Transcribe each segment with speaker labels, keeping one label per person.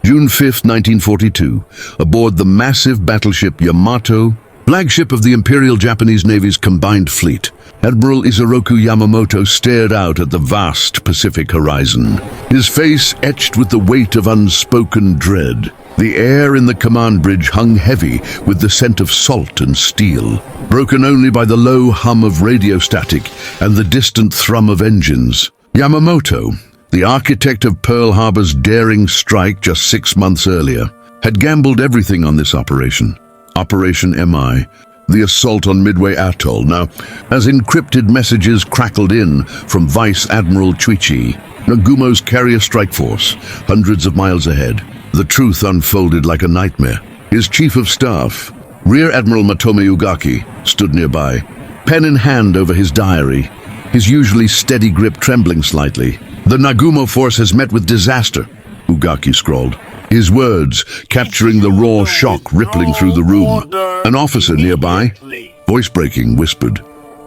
Speaker 1: June 5, 1942, aboard the massive battleship Yamato, flagship of the Imperial Japanese Navy's combined fleet, Admiral Isoroku Yamamoto stared out at the vast Pacific horizon, his face etched with the weight of unspoken dread. The air in the command bridge hung heavy with the scent of salt and steel, broken only by the low hum of radio static and the distant thrum of engines. Yamamoto, the architect of Pearl Harbor's daring strike just 6 months earlier, had gambled everything on this operation. Operation MI, the assault on Midway Atoll. Now, as encrypted messages crackled in from Vice Admiral Chuichi, Nagumo's carrier strike force, hundreds of miles ahead, the truth unfolded like a nightmare. His chief of staff, Rear Admiral Matome Ugaki, stood nearby, pen in hand over his diary, his usually steady grip trembling slightly. "The Nagumo force has met with disaster," Ugaki scrawled, his words capturing the raw shock rippling through the room. An officer nearby, voice breaking, whispered,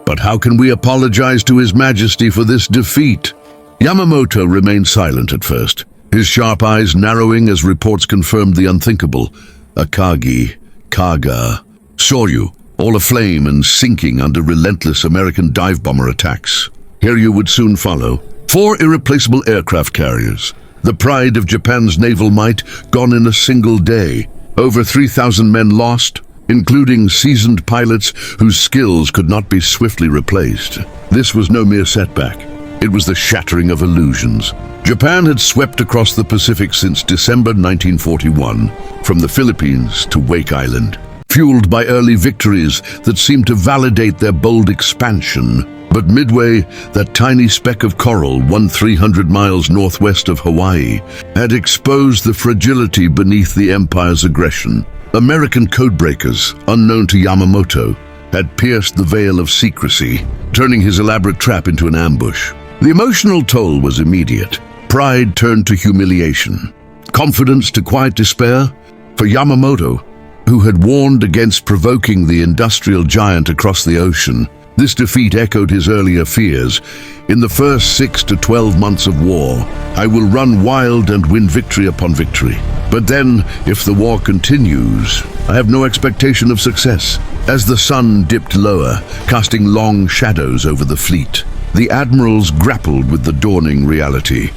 Speaker 1: "But how can we apologize to His Majesty for this defeat?" Yamamoto remained silent at first, his sharp eyes narrowing as reports confirmed the unthinkable. Akagi, Kaga, Soryu, all aflame and sinking under relentless American dive bomber attacks. Hiryu would soon follow. 4 irreplaceable aircraft carriers, the pride of Japan's naval might, gone in a single day. Over 3,000 men lost, including seasoned pilots whose skills could not be swiftly replaced. This was no mere setback. It was the shattering of illusions. Japan had swept across the Pacific since December 1941, from the Philippines to Wake Island, fueled by early victories that seemed to validate their bold expansion. But Midway, that tiny speck of coral 300 miles northwest of Hawaii, had exposed the fragility beneath the Empire's aggression. American codebreakers, unknown to Yamamoto, had pierced the veil of secrecy, turning his elaborate trap into an ambush. The emotional toll was immediate. Pride turned to humiliation, confidence to quiet despair. For Yamamoto, who had warned against provoking the industrial giant across the ocean, this defeat echoed his earlier fears. "In the first 6 to 12 months of war, I will run wild and win victory upon victory. But then, if the war continues, I have no expectation of success." As the sun dipped lower, casting long shadows over the fleet, the admirals grappled with the dawning reality.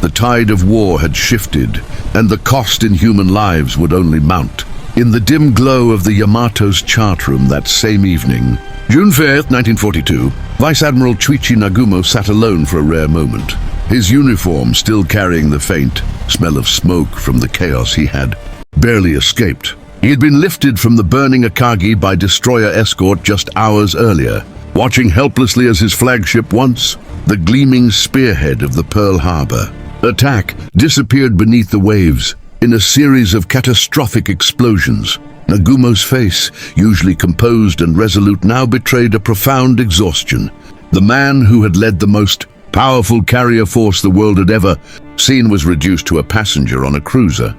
Speaker 1: The tide of war had shifted, and the cost in human lives would only mount. In the dim glow of the Yamato's chart room that same evening, June 5th, 1942, Vice Admiral Chuichi Nagumo sat alone for a rare moment, his uniform still carrying the faint smell of smoke from the chaos he had barely escaped. He had been lifted from the burning Akagi by destroyer escort just hours earlier, watching helplessly as his flagship, once the gleaming spearhead of the Pearl Harbor attack, disappeared beneath the waves in a series of catastrophic explosions. Nagumo's face, usually composed and resolute, now betrayed a profound exhaustion. The man who had led the most powerful carrier force the world had ever seen was reduced to a passenger on a cruiser.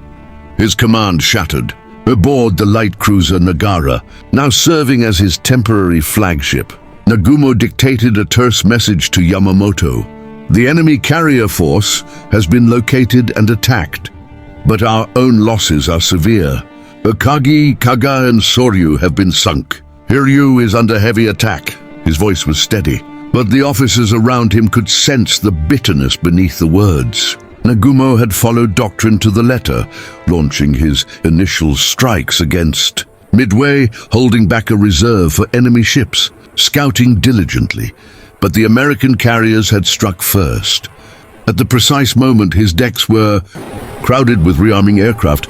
Speaker 1: His command shattered. Aboard the light cruiser Nagara, now serving as his temporary flagship, Nagumo dictated a terse message to Yamamoto. "The enemy carrier force has been located and attacked, but our own losses are severe. Akagi, Kaga, and Soryu have been sunk. Hiryu is under heavy attack." His voice was steady, but the officers around him could sense the bitterness beneath the words. Nagumo had followed doctrine to the letter, launching his initial strikes against Midway, holding back a reserve for enemy ships, scouting diligently. But the American carriers had struck first. At the precise moment, his decks were crowded with rearming aircraft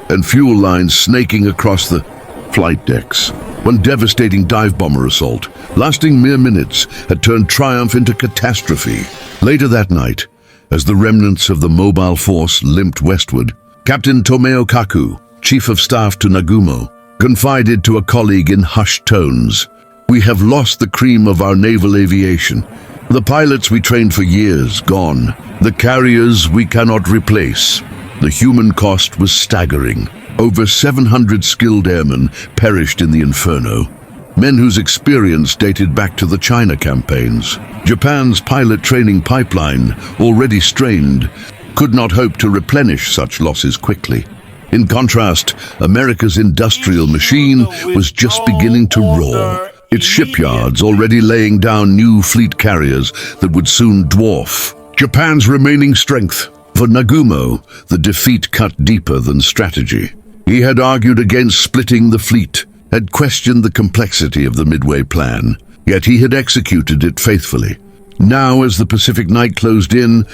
Speaker 1: and fuel lines snaking across the flight decks. One devastating dive bomber assault, lasting mere minutes, had turned triumph into catastrophe. Later that night, as the remnants of the mobile force limped westward, Captain Tomeo Kaku, chief of staff to Nagumo, confided to a colleague in hushed tones, "We have lost the cream of our naval aviation. The pilots we trained for years, gone. The carriers we cannot replace." The human cost was staggering. Over 700 skilled airmen perished in the inferno, men whose experience dated back to the China campaigns. Japan's pilot training pipeline, already strained, could not hope to replenish such losses quickly. In contrast, America's industrial machine was just beginning to roar, its shipyards already laying down new fleet carriers that would soon dwarf Japan's remaining strength. For Nagumo, the defeat cut deeper than strategy. He had argued against splitting the fleet, had questioned the complexity of the Midway plan, yet he had executed it faithfully. Now, as the Pacific night closed in,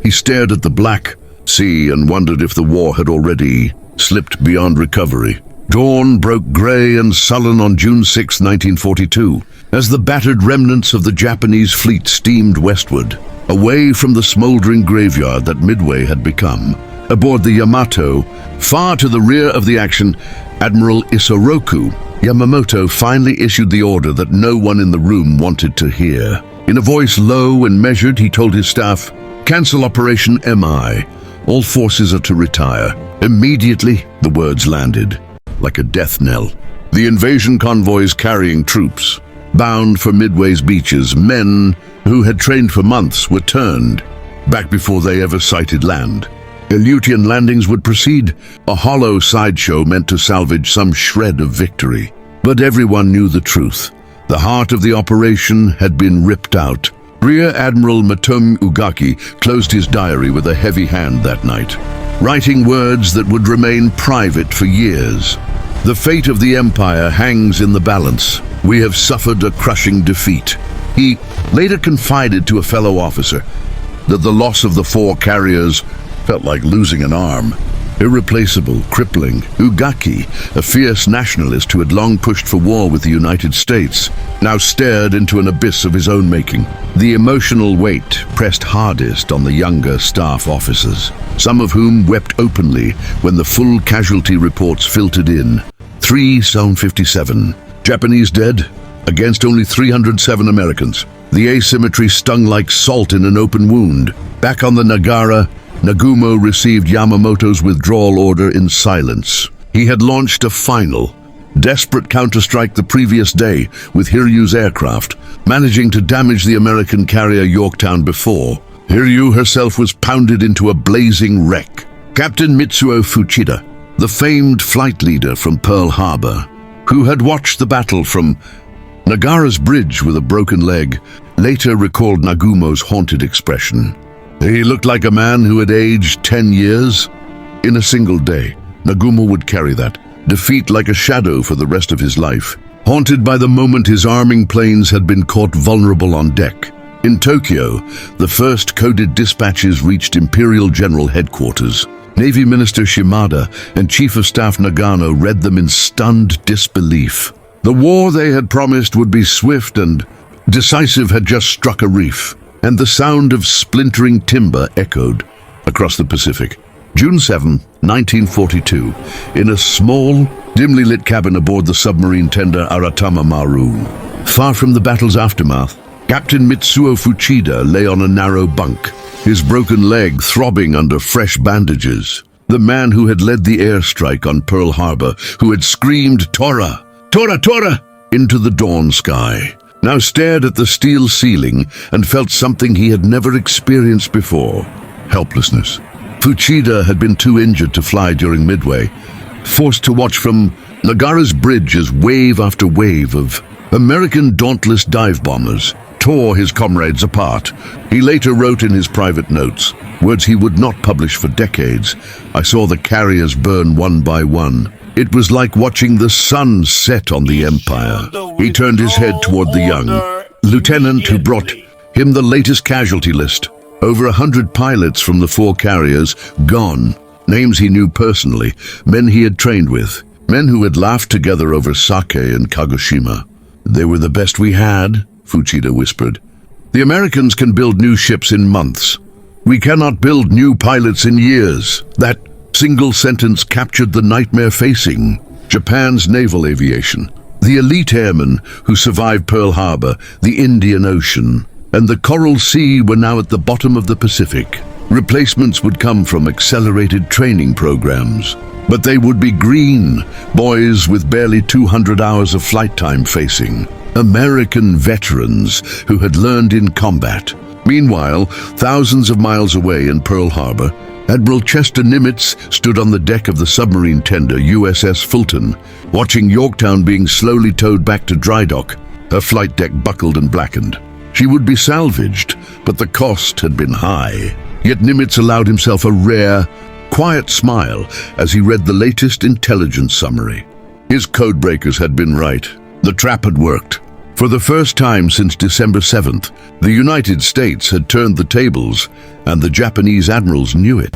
Speaker 1: he stared at the black sea and wondered if the war had already slipped beyond recovery. Dawn broke grey and sullen on June 6, 1942, as the battered remnants of the Japanese fleet steamed westward, away from the smouldering graveyard that Midway had become. Aboard the Yamato, far to the rear of the action, Admiral Isoroku Yamamoto finally issued the order that no one in the room wanted to hear. In a voice low and measured, he told his staff, "Cancel Operation MI. All forces are to retire." Immediately, the words landed, like a death knell. The invasion convoys carrying troops, bound for Midway's beaches, men who had trained for months, were turned back before they ever sighted land. Aleutian landings would proceed, a hollow sideshow meant to salvage some shred of victory. But everyone knew the truth. The heart of the operation had been ripped out. Rear Admiral Matome Ugaki closed his diary with a heavy hand that night, writing words that would remain private for years. "The fate of the Empire hangs in the balance. We have suffered a crushing defeat." He later confided to a fellow officer that the loss of the 4 carriers felt like losing an arm. Irreplaceable, crippling. Ugaki, a fierce nationalist who had long pushed for war with the United States, now stared into an abyss of his own making. The emotional weight pressed hardest on the younger staff officers, some of whom wept openly when the full casualty reports filtered in. 3 Zone 57. Japanese dead against only 307 Americans. The asymmetry stung like salt in an open wound. Back on the Nagara, Nagumo received Yamamoto's withdrawal order in silence. He had launched a final, desperate counterstrike the previous day with Hiryu's aircraft, managing to damage the American carrier Yorktown before. Hiryu herself was pounded into a blazing wreck. Captain Mitsuo Fuchida, the famed flight leader from Pearl Harbor, who had watched the battle from Nagara's bridge with a broken leg, later recalled Nagumo's haunted expression. He looked like a man who had aged 10 years. In a single day, Nagumo would carry that defeat like a shadow for the rest of his life, haunted by the moment his arming planes had been caught vulnerable on deck. In Tokyo, the first coded dispatches reached Imperial General Headquarters. Navy Minister Shimada and Chief of Staff Nagano read them in stunned disbelief. The war they had promised would be swift and decisive had just struck a reef, and the sound of splintering timber echoed across the Pacific. June 7, 1942, in a small, dimly lit cabin aboard the submarine tender Aratama Maru. Far from the battle's aftermath, Captain Mitsuo Fuchida lay on a narrow bunk, his broken leg throbbing under fresh bandages. The man who had led the airstrike on Pearl Harbor, who had screamed "Tora! Tora! Tora!" into the dawn sky, now stared at the steel ceiling and felt something he had never experienced before: helplessness. Fuchida had been too injured to fly during Midway, forced to watch from Nagara's bridge as wave after wave of American Dauntless dive bombers tore his comrades apart. He later wrote in his private notes, words he would not publish for decades, "I saw the carriers burn one by one. It was like watching the sun set on the Empire." He turned his head toward the young lieutenant who brought him the latest casualty list. Over 100 pilots from the 4 carriers gone. Names he knew personally, men he had trained with, men who had laughed together over sake in Kagoshima. "They were the best we had," Fuchida whispered. "The Americans can build new ships in months. We cannot build new pilots in years." That single sentence captured the nightmare facing Japan's naval aviation. The elite airmen who survived Pearl Harbor, the Indian Ocean, and the Coral Sea were now at the bottom of the Pacific. Replacements would come from accelerated training programs, but they would be green, boys with barely 200 hours of flight time facing American veterans who had learned in combat, Meanwhile, thousands of miles away in Pearl Harbor, Admiral Chester Nimitz stood on the deck of the submarine tender USS Fulton, watching Yorktown being slowly towed back to dry dock, her flight deck buckled and blackened. She would be salvaged, but the cost had been high. Yet Nimitz allowed himself a rare, quiet smile as he read the latest intelligence summary. His codebreakers had been right. The trap had worked. For the first time since December 7th, the United States had turned the tables, and the Japanese admirals knew it.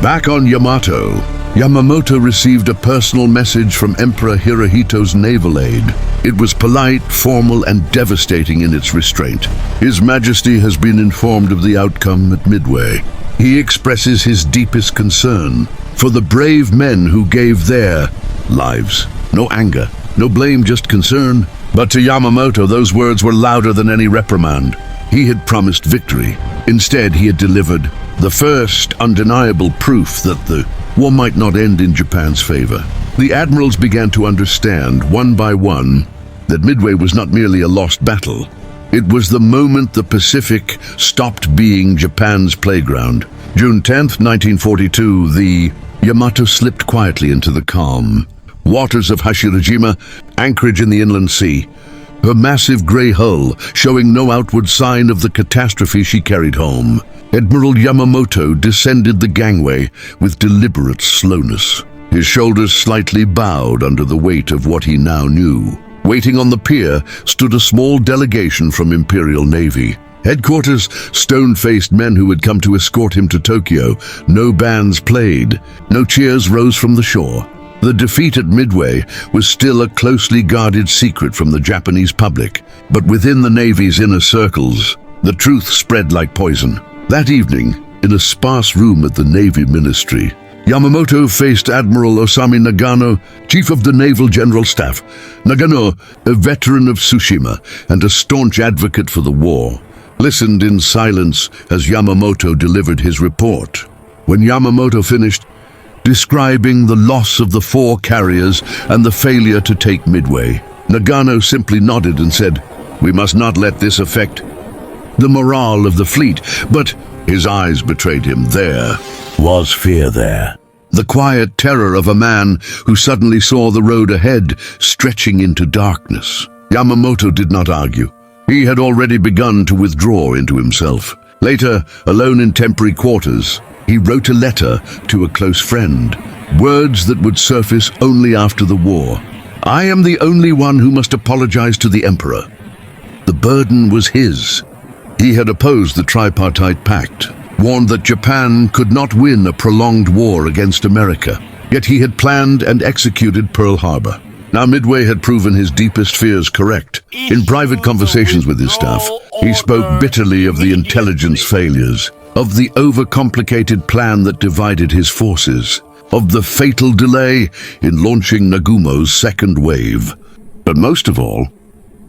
Speaker 1: Back on Yamato, Yamamoto received a personal message from Emperor Hirohito's naval aide. It was polite, formal, and devastating in its restraint. His Majesty has been informed of the outcome at Midway. He expresses his deepest concern for the brave men who gave their lives. No anger, no blame, just concern. But to Yamamoto, those words were louder than any reprimand. He had promised victory. Instead, he had delivered the first undeniable proof that the war might not end in Japan's favor. The admirals began to understand, one by one, that Midway was not merely a lost battle. It was the moment the Pacific stopped being Japan's playground. June 10th, 1942, the Yamato slipped quietly into the calm waters of Hashirajima, anchorage in the inland sea, her massive grey hull showing no outward sign of the catastrophe she carried home. Admiral Yamamoto descended the gangway with deliberate slowness, his shoulders slightly bowed under the weight of what he now knew. Waiting on the pier stood a small delegation from Imperial Navy. Headquarters, stone-faced men who had come to escort him to Tokyo. No bands played, no cheers rose from the shore. The defeat at Midway was still a closely guarded secret from the Japanese public, but within the Navy's inner circles, the truth spread like poison. That evening, in a sparse room at the Navy Ministry, Yamamoto faced Admiral Osami Nagano, Chief of the Naval General Staff. Nagano, a veteran of Tsushima and a staunch advocate for the war, listened in silence as Yamamoto delivered his report. When Yamamoto finished, describing the loss of the 4 carriers and the failure to take Midway, Nagano simply nodded and said, "We must not let this affect the morale of the fleet." But his eyes betrayed him. There was fear there. The quiet terror of a man who suddenly saw the road ahead stretching into darkness. Yamamoto did not argue. He had already begun to withdraw into himself. Later, alone in temporary quarters, he wrote a letter to a close friend, words that would surface only after the war. "I am the only one who must apologize to the Emperor." The burden was his. He had opposed the tripartite pact, warned that Japan could not win a prolonged war against America. Yet he had planned and executed Pearl Harbor. Now Midway had proven his deepest fears correct. In private conversations with his staff, he spoke bitterly of the intelligence failures, of the overcomplicated plan that divided his forces, of the fatal delay in launching Nagumo's second wave. But most of all,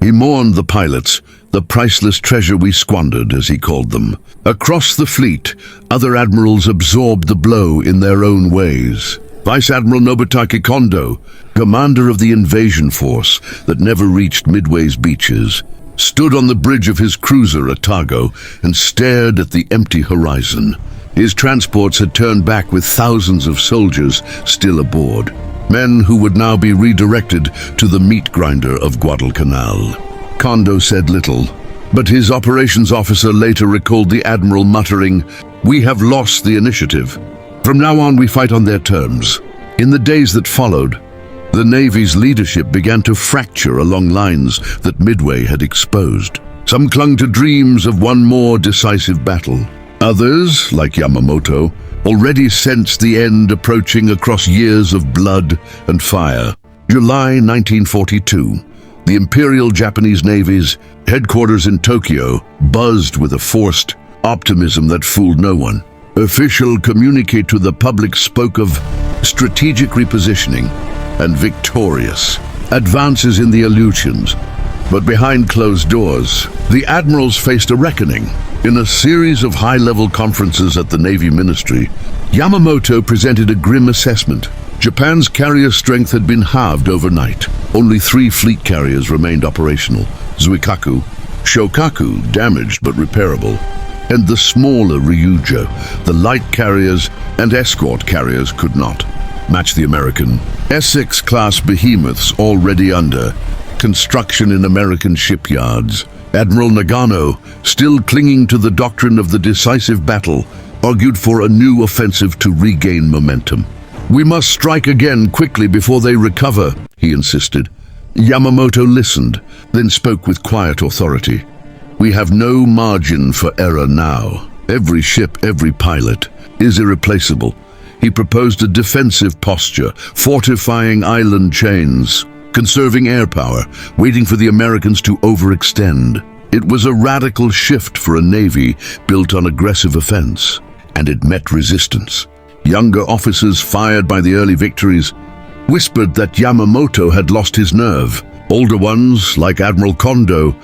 Speaker 1: he mourned the pilots, the priceless treasure we squandered, as he called them. Across the fleet, other admirals absorbed the blow in their own ways. Vice Admiral Nobutake Kondo, commander of the invasion force that never reached Midway's beaches, stood on the bridge of his cruiser Atago and stared at the empty horizon. His transports had turned back with thousands of soldiers still aboard, men who would now be redirected to the meat grinder of Guadalcanal. Kondo said little, but his operations officer later recalled the admiral muttering, "We have lost the initiative. From now on we fight on their terms." In the days that followed, the Navy's leadership began to fracture along lines that Midway had exposed. Some clung to dreams of one more decisive battle. Others, like Yamamoto, already sensed the end approaching across years of blood and fire. July 1942, the Imperial Japanese Navy's headquarters in Tokyo buzzed with a forced optimism that fooled no one. Official communique to the public spoke of strategic repositioning and victorious advances in the Aleutians. But behind closed doors, the admirals faced a reckoning. In a series of high-level conferences at the Navy Ministry, Yamamoto presented a grim assessment. Japan's carrier strength had been halved overnight. Only 3 fleet carriers remained operational: Zuikaku, Shokaku, damaged but repairable, and the smaller Ryujo, the light carriers and escort carriers, could not match the American Essex-class behemoths already under construction in American shipyards. Admiral Nagano, still clinging to the doctrine of the decisive battle, argued for a new offensive to regain momentum. "We must strike again quickly before they recover," he insisted. Yamamoto listened, then spoke with quiet authority. "We have no margin for error now. Every ship, every pilot is irreplaceable." He proposed a defensive posture, fortifying island chains, conserving air power, waiting for the Americans to overextend. It was a radical shift for a navy built on aggressive offense, and it met resistance. Younger officers, fired by the early victories, whispered that Yamamoto had lost his nerve. Older ones, like Admiral Kondo,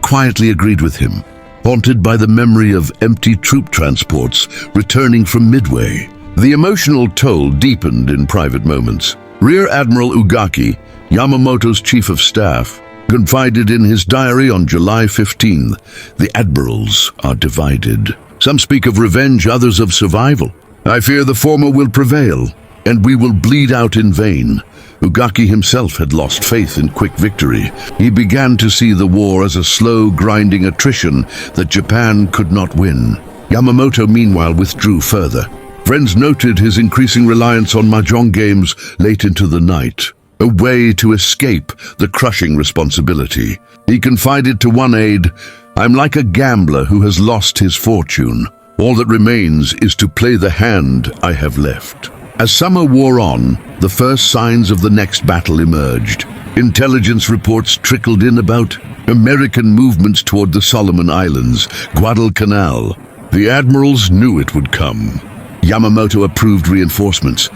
Speaker 1: quietly agreed with him, haunted by the memory of empty troop transports returning from Midway. The emotional toll deepened in private moments. Rear Admiral Ugaki, Yamamoto's chief of staff, confided in his diary on July 15, "The admirals are divided. Some speak of revenge, others of survival. I fear the former will prevail, and we will bleed out in vain." Ugaki himself had lost faith in quick victory. He began to see the war as a slow, grinding attrition that Japan could not win. Yamamoto, meanwhile, withdrew further. Friends noted his increasing reliance on mahjong games late into the night, a way to escape the crushing responsibility. He confided to one aide, "I'm like a gambler who has lost his fortune. All that remains is to play the hand I have left." As summer wore on, the first signs of the next battle emerged. Intelligence reports trickled in about American movements toward the Solomon Islands, Guadalcanal. The admirals knew it would come. Yamamoto approved reinforcements,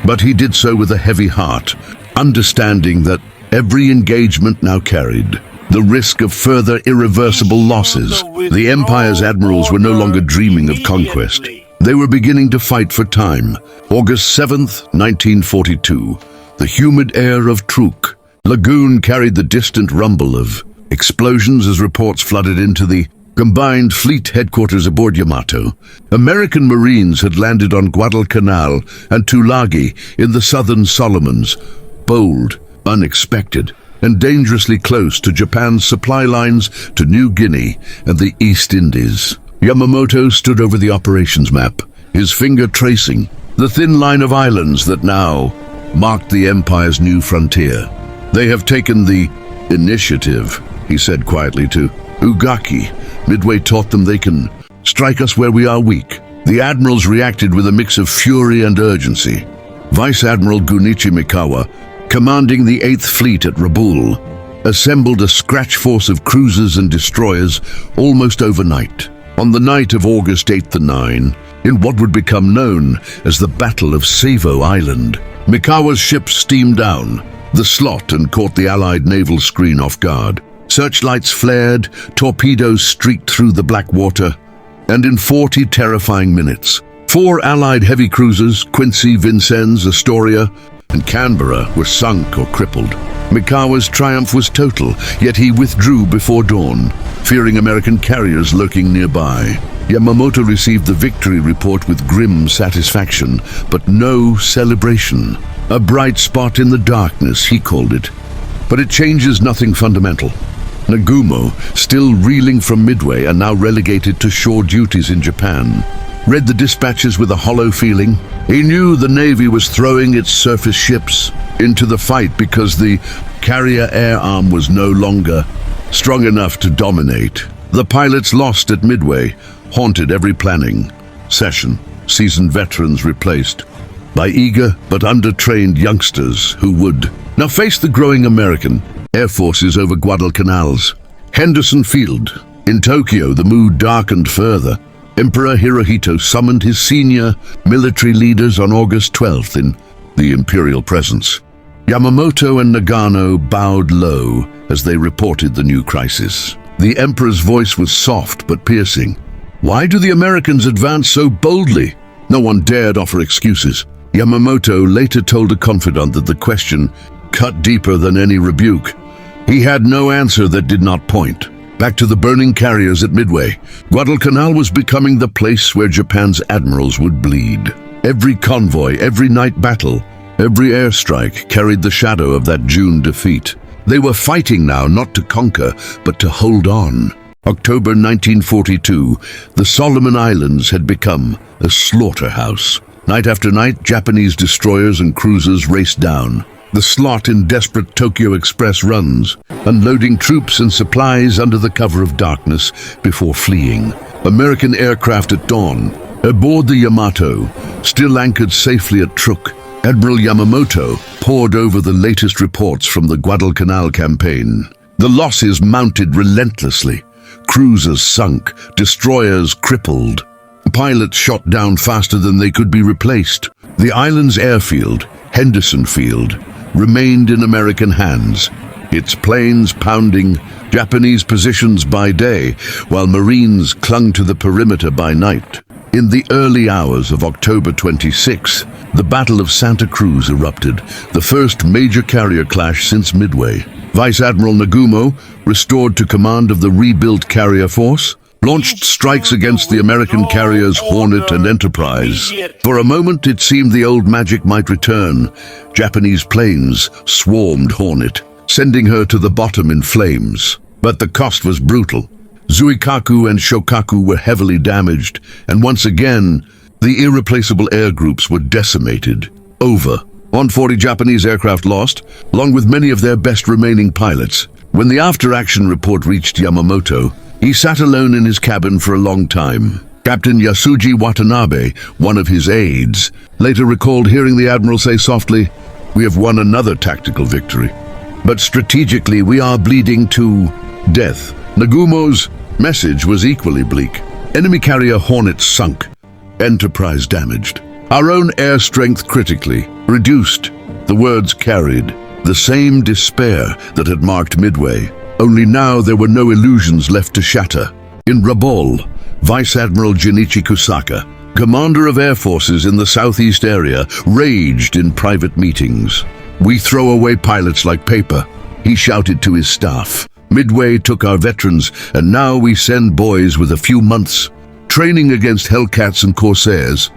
Speaker 1: but he did so with a heavy heart, understanding that every engagement now carried the risk of further irreversible losses. The Empire's admirals were no longer dreaming of conquest. They were beginning to fight for time. August 7th, 1942. The humid air of Truk Lagoon carried the distant rumble of explosions as reports flooded into the combined fleet headquarters aboard Yamato. American Marines had landed on Guadalcanal and Tulagi in the southern Solomons, bold, unexpected, and dangerously close to Japan's supply lines to New Guinea and the East Indies. Yamamoto stood over the operations map, his finger tracing the thin line of islands that now marked the Empire's new frontier. "They have taken the initiative," he said quietly to Ugaki. "Midway taught them they can strike us where we are weak." The admirals reacted with a mix of fury and urgency. Vice Admiral Gunichi Mikawa, commanding the 8th Fleet at Rabaul, assembled a scratch force of cruisers and destroyers almost overnight. On the night of August 8th and 9, in what would become known as the Battle of Savo Island, Mikawa's ships steamed down the slot and caught the Allied naval screen off guard. Searchlights flared, torpedoes streaked through the black water, and in 40 terrifying minutes, 4 Allied heavy cruisers, Quincy, Vincennes, Astoria, and Canberra, were sunk or crippled. Mikawa's triumph was total, yet he withdrew before dawn, fearing American carriers lurking nearby. Yamamoto received the victory report with grim satisfaction, but no celebration. A bright spot in the darkness, he called it. But it changes nothing fundamental. Nagumo, still reeling from Midway and now relegated to shore duties in Japan, read the dispatches with a hollow feeling. He knew the Navy was throwing its surface ships into the fight because the carrier air arm was no longer strong enough to dominate. The pilots lost at Midway haunted every planning session, seasoned veterans replaced by eager but undertrained youngsters who would now face the growing American air forces over Guadalcanal's Henderson Field. In Tokyo, the mood darkened further. Emperor Hirohito summoned his senior military leaders on August 12th in the imperial presence. Yamamoto and Nagano bowed low as they reported the new crisis. The emperor's voice was soft but piercing. "Why do the Americans advance so boldly?" No one dared offer excuses. Yamamoto later told a confidant that the question cut deeper than any rebuke. He had no answer that did not point Back to the burning carriers at Midway. Guadalcanal was becoming the place where Japan's admirals would bleed. Every convoy, every night battle, every airstrike carried the shadow of that June defeat. They were fighting now not to conquer, but to hold on. October 1942, the Solomon Islands had become a slaughterhouse. Night after night, Japanese destroyers and cruisers raced down. The slot in desperate Tokyo Express runs, unloading troops and supplies under the cover of darkness before fleeing. American aircraft at dawn. Aboard the Yamato, still anchored safely at Truk, Admiral Yamamoto pored over the latest reports from the Guadalcanal campaign. The losses mounted relentlessly. Cruisers sunk, destroyers crippled. Pilots shot down faster than they could be replaced. The island's airfield, Henderson Field, remained in American hands, its planes pounding Japanese positions by day, while Marines clung to the perimeter by night. In the early hours of October 26, the Battle of Santa Cruz erupted, the first major carrier clash since Midway. Vice Admiral Nagumo, restored to command of the rebuilt carrier force, launched strikes against the American carriers Hornet and Enterprise. For a moment it seemed the old magic might return. Japanese planes swarmed Hornet, sending her to the bottom in flames. But the cost was brutal. Zuikaku and Shokaku were heavily damaged, and once again, the irreplaceable air groups were decimated. Over. 140 Japanese aircraft lost, along with many of their best remaining pilots. When the after-action report reached Yamamoto, he sat alone in his cabin for a long time. Captain Yasuji Watanabe, one of his aides, later recalled hearing the admiral say softly, "We have won another tactical victory. But strategically, we are bleeding to death." Nagumo's message was equally bleak. Enemy carrier Hornet sunk, Enterprise damaged. Our own air strength critically reduced. The words carried the same despair that had marked Midway. Only now there were no illusions left to shatter. In Rabaul, Vice Admiral Junichi Kusaka, commander of air forces in the southeast area, raged in private meetings. "We throw away pilots like paper," he shouted to his staff. "Midway took our veterans, and now we send boys with a few months training against Hellcats and Corsairs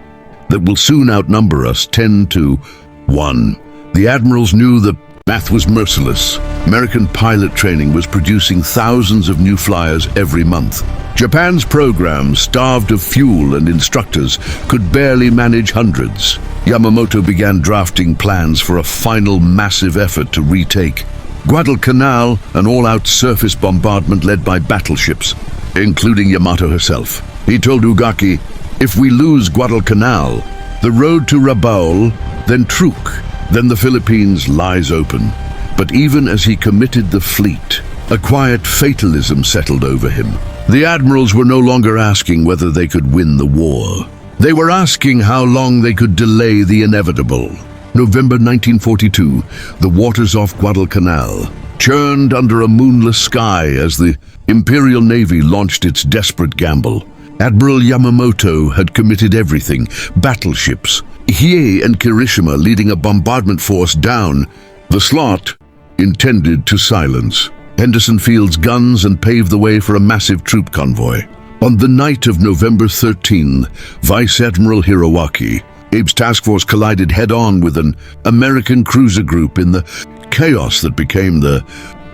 Speaker 1: that will soon outnumber us 10 to 1. The admirals knew the math was merciless. American pilot training was producing thousands of new flyers every month. Japan's program, starved of fuel and instructors, could barely manage hundreds. Yamamoto began drafting plans for a final massive effort to retake Guadalcanal, an all-out surface bombardment led by battleships, including Yamato herself. He told Ugaki, "If we lose Guadalcanal, the road to Rabaul, then Truk, then the Philippines lies open." But even as he committed the fleet, a quiet fatalism settled over him. The admirals were no longer asking whether they could win the war. They were asking how long they could delay the inevitable. November 1942, the waters off Guadalcanal churned under a moonless sky as the Imperial Navy launched its desperate gamble. Admiral Yamamoto had committed everything: battleships, Hiei and Kirishima leading a bombardment force down the slot intended to silence Henderson Field's guns and pave the way for a massive troop convoy. On the night of November 13, Vice Admiral Hiroaki, Abe's task force collided head-on with an American cruiser group in the chaos that became the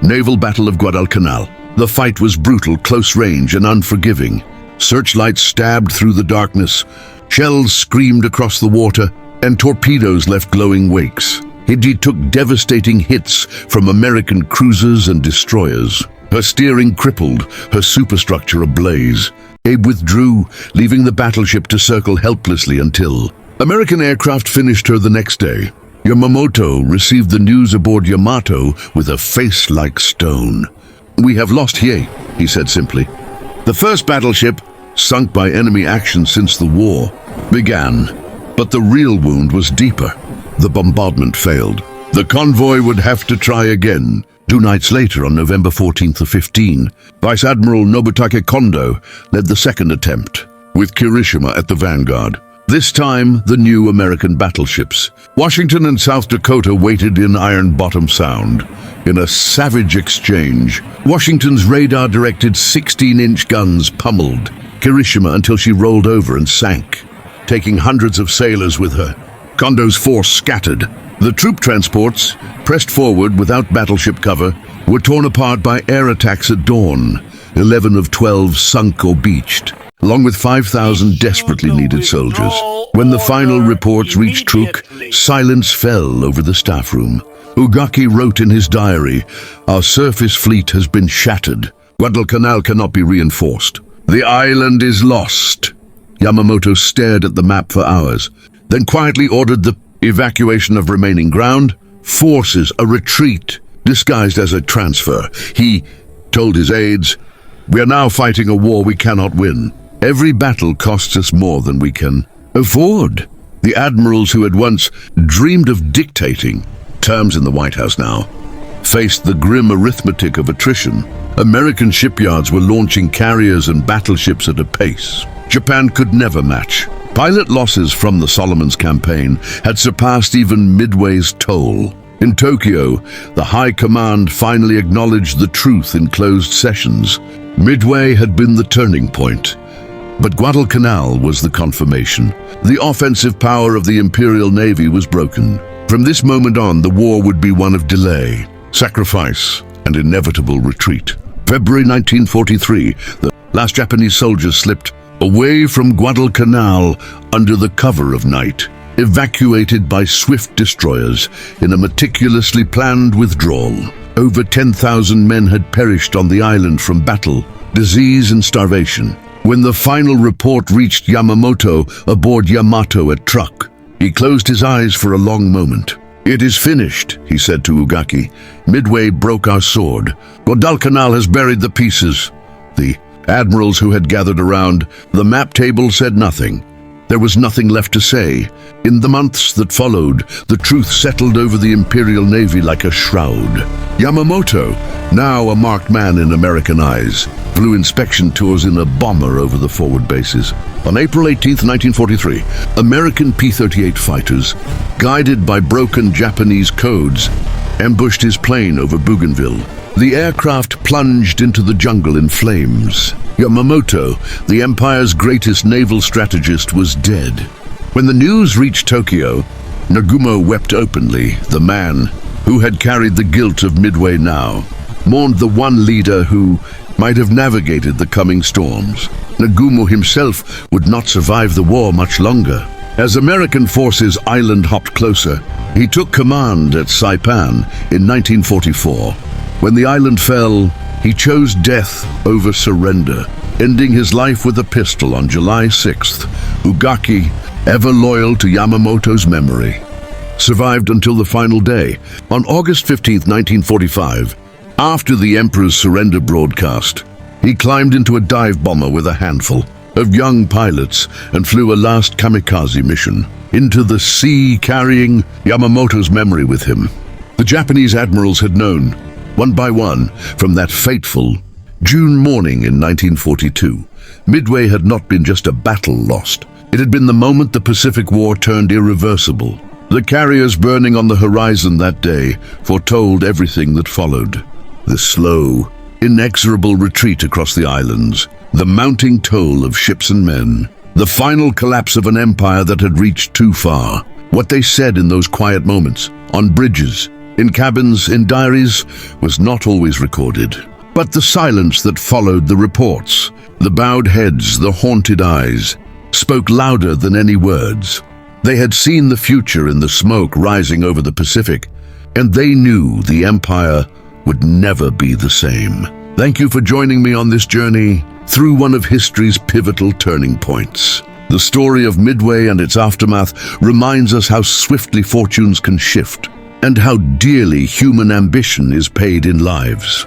Speaker 1: Naval Battle of Guadalcanal. The fight was brutal, close range, and unforgiving. Searchlights stabbed through the darkness, shells screamed across the water, and torpedoes left glowing wakes. Hiji took devastating hits from American cruisers and destroyers. Her steering crippled, her superstructure ablaze. Abe withdrew, leaving the battleship to circle helplessly until American aircraft finished her the next day. Yamamoto received the news aboard Yamato with a face like stone. "We have lost Hiei," he said simply. The first battleship, sunk by enemy action since the war, began. But the real wound was deeper. The bombardment failed. The convoy would have to try again. 2 nights later, on November 14th of 15, Vice Admiral Nobutake Kondo led the second attempt, with Kirishima at the vanguard. This time, the new American battleships. Washington and South Dakota waited in Iron Bottom Sound. In a savage exchange, Washington's radar-directed 16-inch guns pummeled Kirishima until she rolled over and sank, taking hundreds of sailors with her. Kondo's force scattered. The troop transports, pressed forward without battleship cover, were torn apart by air attacks at dawn. 11 of 12 sunk or beached, along with 5,000 desperately needed soldiers. When the final reports reached Truk, silence fell over the staff room. Ugaki wrote in his diary, "Our surface fleet has been shattered. Guadalcanal cannot be reinforced. The island is lost." Yamamoto stared at the map for hours, then quietly ordered the evacuation of remaining ground, forces a retreat disguised as a transfer. He told his aides, "We are now fighting a war we cannot win. Every battle costs us more than we can afford." The admirals who had once dreamed of dictating terms in the White House now faced the grim arithmetic of attrition. American shipyards were launching carriers and battleships at a pace Japan could never match. Pilot losses from the Solomons campaign had surpassed even Midway's toll. In Tokyo, the High Command finally acknowledged the truth in closed sessions. Midway had been the turning point, but Guadalcanal was the confirmation. The offensive power of the Imperial Navy was broken. From this moment on, the war would be one of delay, sacrifice, and inevitable retreat. February 1943, the last Japanese soldiers slipped away from Guadalcanal under the cover of night, evacuated by swift destroyers in a meticulously planned withdrawal. Over 10,000 men had perished on the island from battle, disease, and starvation. When the final report reached Yamamoto aboard Yamato at Truk, he closed his eyes for a long moment. "It is finished," he said to Ugaki. "Midway broke our sword. Guadalcanal has buried the pieces." The admirals who had gathered around the map table said nothing. There was nothing left to say. In the months that followed, the truth settled over the Imperial Navy like a shroud. Yamamoto, now a marked man in American eyes, flew inspection tours in a bomber over the forward bases. On April 18, 1943, American P-38 fighters, guided by broken Japanese codes, ambushed his plane over Bougainville. The aircraft plunged into the jungle in flames. Yamamoto, the Empire's greatest naval strategist, was dead. When the news reached Tokyo, Nagumo wept openly. The man who had carried the guilt of Midway now mourned the one leader who might have navigated the coming storms. Nagumo himself would not survive the war much longer. As American forces island hopped closer, he took command at Saipan in 1944. When the island fell, he chose death over surrender, ending his life with a pistol on July 6th. Ugaki, ever loyal to Yamamoto's memory, survived until the final day. On August 15, 1945, after the Emperor's surrender broadcast, he climbed into a dive bomber with a handful of young pilots and flew a last kamikaze mission into the sea, carrying Yamamoto's memory with him. The Japanese admirals had known, one by one, from that fateful June morning in 1942. Midway had not been just a battle lost. It had been the moment the Pacific War turned irreversible. The carriers burning on the horizon that day foretold everything that followed. The slow, inexorable retreat across the islands, the mounting toll of ships and men, the final collapse of an empire that had reached too far. What they said in those quiet moments, on bridges, in cabins, in diaries, was not always recorded. But the silence that followed the reports, the bowed heads, the haunted eyes, spoke louder than any words. They had seen the future in the smoke rising over the Pacific, and they knew the empire would never be the same. Thank you for joining me on this journey through one of history's pivotal turning points. The story of Midway and its aftermath reminds us how swiftly fortunes can shift, and how dearly human ambition is paid in lives.